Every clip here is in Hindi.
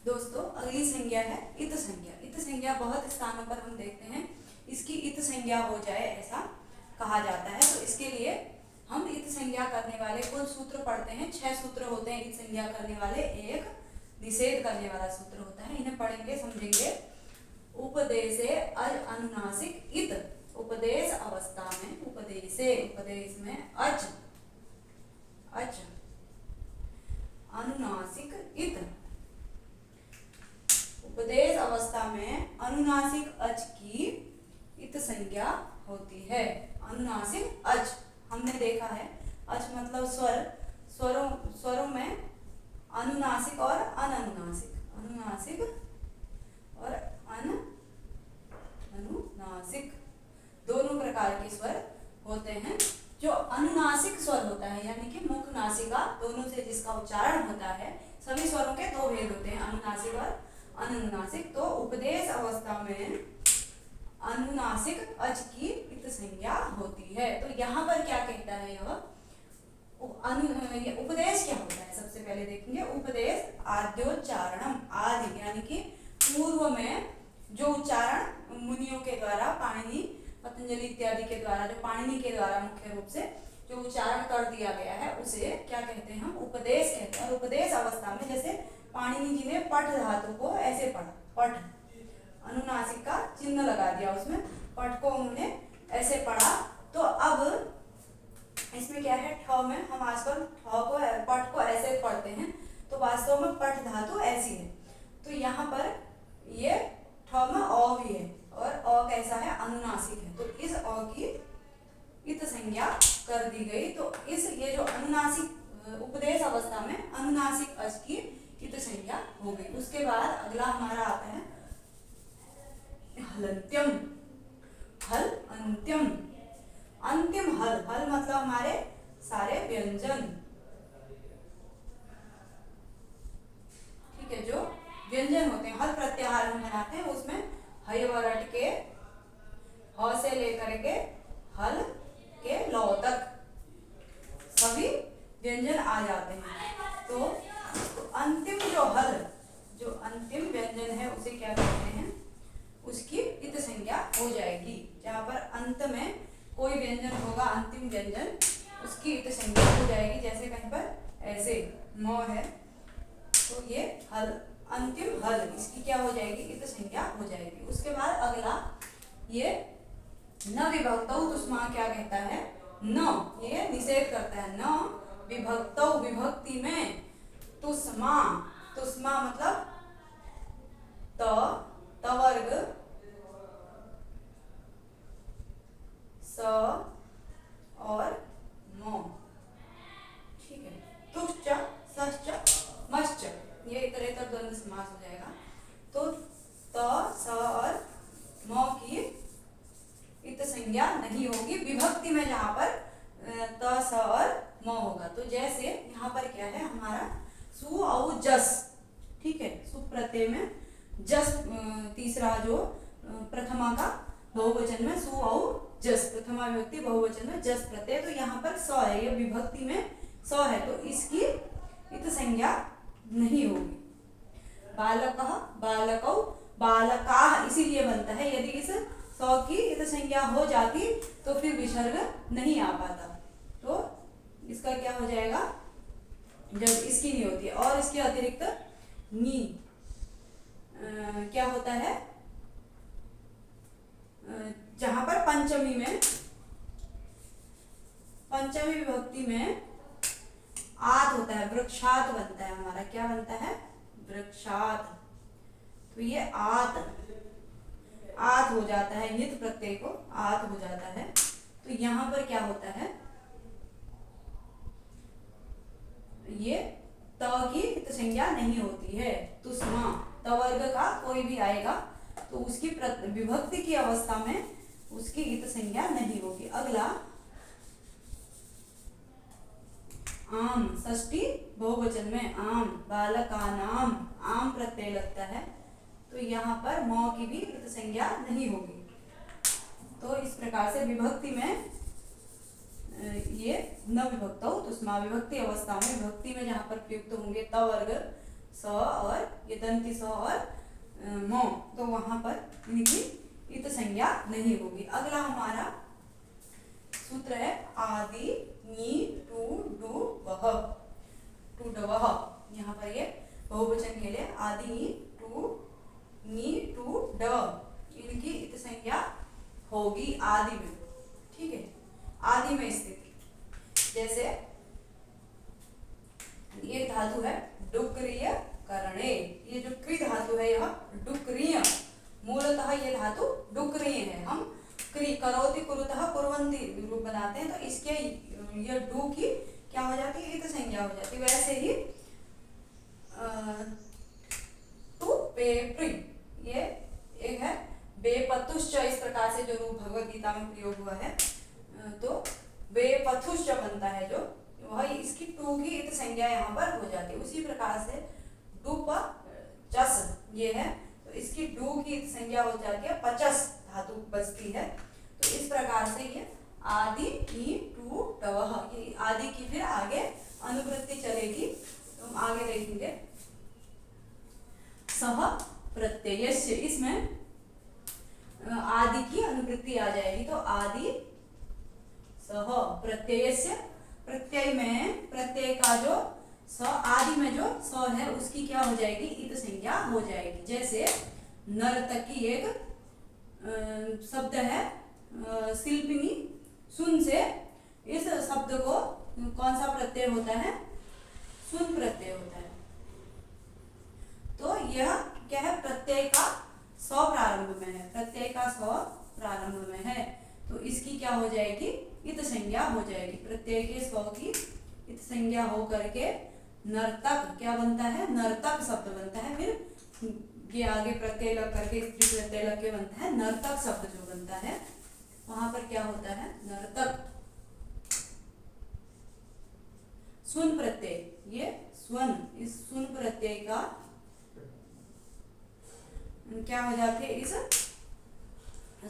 दोस्तों अगली संज्ञा है इत संज्ञा। इत संज्ञा बहुत स्थानों पर हम देखते हैं इसकी इत संज्ञा हो जाए ऐसा कहा जाता है। तो इसके लिए हम इत संज्ञा करने वाले कुल सूत्र पढ़ते हैं। 6 सूत्र होते हैं इत संज्ञा करने वाले, एक निषेध करने वाला सूत्र होता है। इन्हें पढ़ेंगे समझेंगे। उपदेशे अज अनुनासिक इत, उपदेश अवस्था में उपदेशे, उपदेश में अज अज अनुनासिक इत, उपदेश अवस्था में अनुनासिक अच की इत संज्ञा होती है। अनुनासिक अच हमने देखा है, अच मतलब स्वर, स्वरों में अनुनासिक और अननुनासिक, अनुनासिक और अनुनासिक दोनों प्रकार के स्वर होते हैं। जो अनुनासिक स्वर होता है यानी कि मुख नासिका दोनों से जिसका उच्चारण होता है, सभी स्वरों के दो भेद होते हैं, अनुनासिक और अननुनासिक। तो उपदेश अवस्था में अनुनासिक अच की इत संज्ञा होती है। तो यहाँ पर क्या कहता है यह उपदेश क्या होता है सबसे पहले देखेंगे। उपदेश आद्योच्चारणम, आदि यानी कि पूर्व में जो उच्चारण मुनियों के द्वारा, पाणिनि पतंजलि इत्यादि के द्वारा, जो पाणिनि के द्वारा मुख्य रूप से जो उच्चारण कर दिया गया है उसे क्या कहते हैं हम उपदेश कहते हैं। और उपदेश अवस्था में जैसे पाणिनि जी ने पठ धातु को ऐसे पढ़ा, पठ अनुनासिक का चिन्ह लगा दिया उसमें, पठ को उन्होंने ऐसे पढ़ा। तो अब इसमें क्या है, ठ में हम आजकल ठ को पठ को ऐसे पढ़ते हैं, तो वास्तव में पठ धातु ऐसी है। तो यहाँ पर ये ठ में अ भी है और अ कैसा है, अनुनासिक है। तो इस अ की इत संज्ञा कर दी गई। तो इस ये जो अनुनासिक उपदेश अवस्था में अनुनासिक अच की इत संज्ञा हो गई। उसके बाद अगला हमारा आता है हलंत्यम, हल अंत्यम, अंतिम हल, हल मतलब हमारे सारे व्यंजन, ठीक है, जो व्यंजन होते हैं, हल प्रत्याहार हम बनाते हैं उसमें हय वरट के ह से लेकर के हल के लौ तक सभी व्यंजन आ जाते हैं। तो अंतिम जो हल, जो अंतिम व्यंजन है उसे क्या कहते हैं, उसकी इत संज्ञा हो जाएगी। जहाँ पर अंत में कोई व्यंजन होगा, अंतिम व्यंजन, उसकी इत संज्ञा हो जाएगी। जैसे कहीं पर ऐसे म है तो ये हल, अंतिम हल, इसकी क्या हो जाएगी, इत संज्ञा हो जाएगी। उसके बाद अगला ये न विभक्तौ तुष्मा क्या कहता है, न, ये निषेध करता है। न विभक्तौ, विभक्ति में तुष्मा, तुष्मा मतलब तवर्ग स और म, ठीक है, तुश्च सश्च मश्च, ये इतरेतर द्वंद्व समास हो जाएगा। तो त स और म की इत संज्ञा नहीं होगी विभक्ति में, जहाँ पर त स और म होगा। तो जैसे यहाँ पर क्या है हमारा सु और जस, ठीक है, सु प्रत्यय में जस, तीसरा जो प्रथमा का बहुवचन में सु और जस, प्रथमा विभक्ति बहुवचन में जस प्रत्यय, तो यहाँ पर स है, ये विभक्ति में स है, तो इसकी इत संज्ञा नहीं होगी। बालकः बालकौ बालकाः इसीलिए बनता है, यदि इस स की इत संज्ञा हो जाती तो फिर विसर्ग नहीं आ पाता। तो इसका क्या हो जाएगा, जब इसकी नहीं होती है। और इसके अतिरिक्त नी क्या होता है, जहां पर पंचमी में, पंचमी विभक्ति में आत होता है, वृक्षात बनता है हमारा, क्या बनता है, वृक्षात। तो ये आत, आत हो जाता है, नित प्रत्यय को आत हो जाता है। तो यहाँ पर क्या होता है, ये त की इत संज्ञा नहीं होती है। तुष्मा, तवर्ग का कोई भी आएगा तो उसकी विभक्ति की अवस्था में उसकी इत संज्ञा नहीं होगी। अगला आम, षष्ठी बहुवचन में आम, बालका नाम, आम प्रत्यय लगता है, तो यहाँ पर म की भी इत संज्ञा नहीं होगी। तो इस प्रकार से विभक्ति में ये न विभक्तौ तुष्मा, विभक्ति अवस्था में, विभक्ति में जहाँ पर प्रयुक्त होंगे त वर्ग स और ये दंती स और म, तो वहां पर इनकी इत संज्ञा नहीं होगी। अगला हमारा सूत्र है आदि नी टू डू वह, टू ड वह। यहाँ पर ये बहुवचन के लिए आदि नी टू ड, इनकी इत संज्ञा होगी आदि में। ठीक है, आदि में स्थित। जैसे ये धातु है डुक्रिय करणे, ये जो क्री धातु है यह डुक्रिय, मूलतः ये धातु डुक्रिय है। हम क्री करोति कुरुतः कुर्वन्ति रूप बनाते हैं, तो इसके ये डू की क्या हो जाती है, इत संज्ञा हो जाती है। वैसे ही टू पे प्री, ये एक है बेपथुश्च, इस प्रकार से जो रूप भगवत गीता में प्रयोग हुआ है, तो बेपथुश्च बनता है जो, वह इसकी टू की इत संज्ञा यहाँ पर हो जाती है। उसी प्रकार से डूप चस ये है, तो इसकी डू की इत संज्ञा हो जाती है पचस धातु बचती है। तो इस प्रकार से ये आदि ई टू टवह, ये आदि की फिर आगे अनुवृत्ति चलेगी, तो हम आगे देखेंगे। सह प्रत्ययस्य, इसमें आदि की अनुवृत्ति आ जाएगी, तो आदि सह प्रत्ययस्य, प्रत्यय में प्रत्यय का जो स आदि में जो स है उसकी क्या हो जाएगी, इत संज्ञा हो जाएगी। जैसे नर्तकी एक शब्द है, शिल्पिनी सुन से इस शब्द को कौन सा प्रत्यय होता है, सुन प्रत्यय होता है। तो यह क्या है, प्रत्यय का स प्रारंभ में है, प्रत्यय का स प्रारंभ में है, तो इसकी क्या हो जाएगी, इत संज्ञा हो जाएगी। प्रत्यय के स की इत संज्ञा हो करके नर्तक क्या बनता है, नर्तक शब्द बनता है। फिर ये आगे प्रत्यय लग करके स्त्री प्रत्यय लग के बनता है नर्तक शब्द जो बनता है, वहां पर क्या होता है, नर्तक। सुन प्रत्यय, ये स्वन, इस सुन प्रत्यय का क्या हो जाती है, इस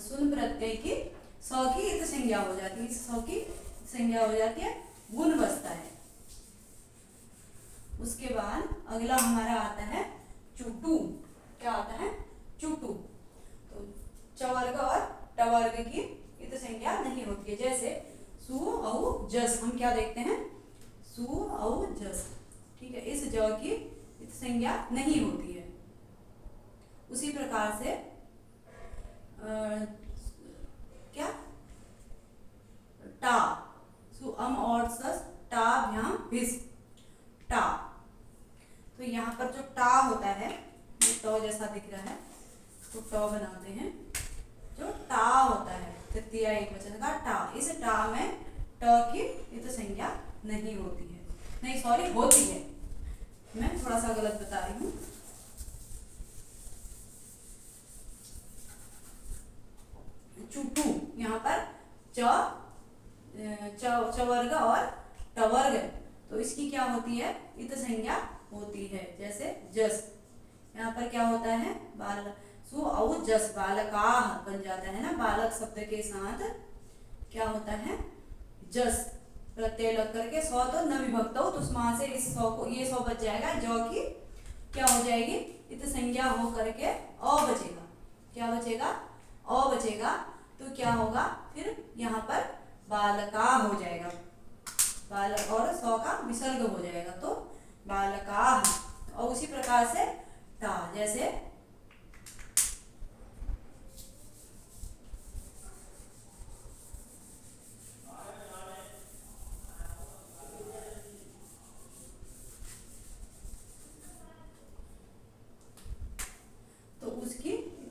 सुन प्रत्यय की स की इत संज्ञा हो जाती है, इस स की संज्ञा हो जाती है, गुण बसता है। उसके बाद अगला हमारा आता है चुटू, क्या आता है, चुटू। तो चवर्ग और टवर्ग की इत संज्ञा नहीं होती है। जैसे सु औ जस, हम क्या देखते हैं, सु औ जस, ठीक है, इस ज की इत संज्ञा नहीं होती है। उसी प्रकार से क्या टा, सु अम और सस टा भ्याम भिस, टा। तो यहाँ पर जो टा होता है, ये ट जैसा दिख रहा है, तो ट बनाते हैं। जो टा होता है तृतीय एक वचन का टा, इस टा में ट की इत संज्ञा नहीं होती है, नहीं सॉरी होती है, मैं थोड़ा सा गलत बता रही हूँ। चुटू, यहाँ पर चवर्ग और टवर्ग, तो इसकी क्या होती है, इत संज्ञा होती है। जैसे जस, यहाँ पर क्या होता है, बाल सु औ जस, बालकाः बन जाता है ना, बालक शब्द के साथ क्या होता है, जस प्रत्यय लग करके सौ तो न विभक्त हो, तो उसमें से इस सौ को, ये सौ बच जाएगा, जो की क्या हो जाएगी, इत संज्ञा हो करके अ बचेगा, क्या बचेगा, अ बचेगा। तो क्या होगा, फिर यहाँ पर बालका हो जाएगा, बालक और सौ का विसर्ग हो जाएगा, तो बालका। और उसी प्रकार से टा, जैसे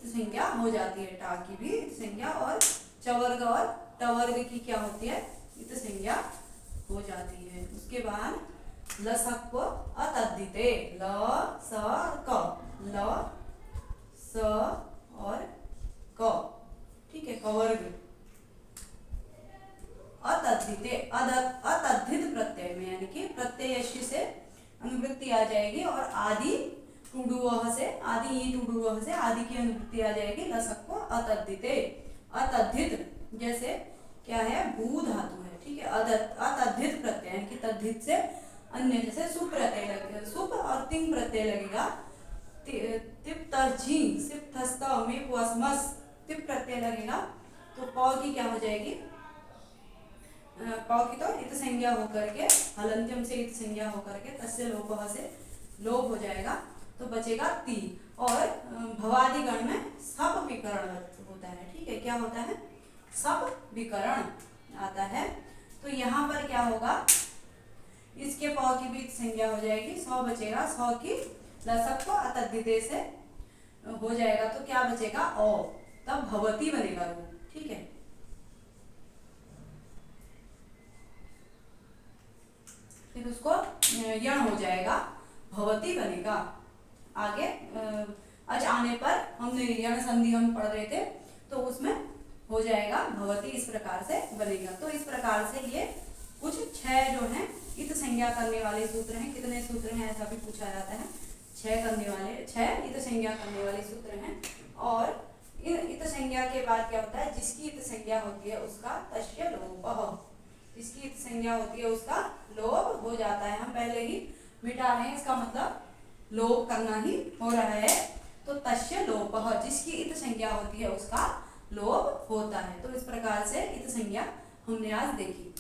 संज्ञा हो जाती है, टा की भी संज्ञा, और चवर्ग और टवर्ग की क्या होती है, इत संज्ञा हो जाती है। उसके बाद लसक अतद्धिते, ल स क, ल स और क, ठीक है, कवर्ग। अतद्धिते, अतद्धित प्रत्यय में, यानी कि प्रत्यय से अनुवृत्ति आ जाएगी, और आदि टूडुवह से, आदि ई टूडुवह से आदि की अनुवृत्ति आ जाएगी, लसक को अतद्धिते, अतद्धित। जैसे क्या है, भू धातु है, ठीक है, अतद्धित प्रत्यय, यानी कि तद्धित से अन्य, जैसे सुप प्रत्यय लग, सुप और तिंग प्रत्यय लगेगा। तिप तर्जी सिप थस्ता में पुअस्मस तिप प्रत्यय लगेगा तो पौ की क्या हो जाएगी, पौ की तो इत संज्ञा होकर के हलंत्यम से इत संज्ञा होकर के तस्य लोपः से लोप हो जाएगा तो बचेगा ती। और भवादि गण में सब विकरण होता है, ठीक है, क्या होता है, सब विकरण आता है। तो यहाँ पर क्या होगा, इसके पौ की भी संज्ञा हो जाएगी, सौ बचेगा, सौ की लसक को अतद्धिते से हो जाएगा तो क्या बचेगा ओ, तब भवती बनेगा रूप, ठीक है। फिर उसको यण हो जाएगा, भवती बनेगा। आगे अच आने पर हमने यण संधि हम पढ़ रहे थे तो उसमें हो जाएगा भवती, इस प्रकार से बनेगा। तो इस प्रकार से ये कुछ 6 जो हैं इत संज्ञा करने वाले सूत्र हैं। कितने सूत्र हैं ऐसा भी पूछा जाता है, 6 करने वाले, 6 इत संज्ञा करने वाले सूत्र हैं। और इत संज्ञा के बाद क्या होता है, जिसकी इत संज्ञा होती है उसका तस्य लोपः, जिसकी इत संज्ञा होती है उसका लोप हो जाता है। हम पहले ही मिटा रहे हैं, इसका मतलब लोप करना ही हो रहा है। तो तस्य लोपः, जिसकी इत संज्ञा होती है उसका लोप होता है। तो इस प्रकार से इत संज्ञा हमने आज देखी।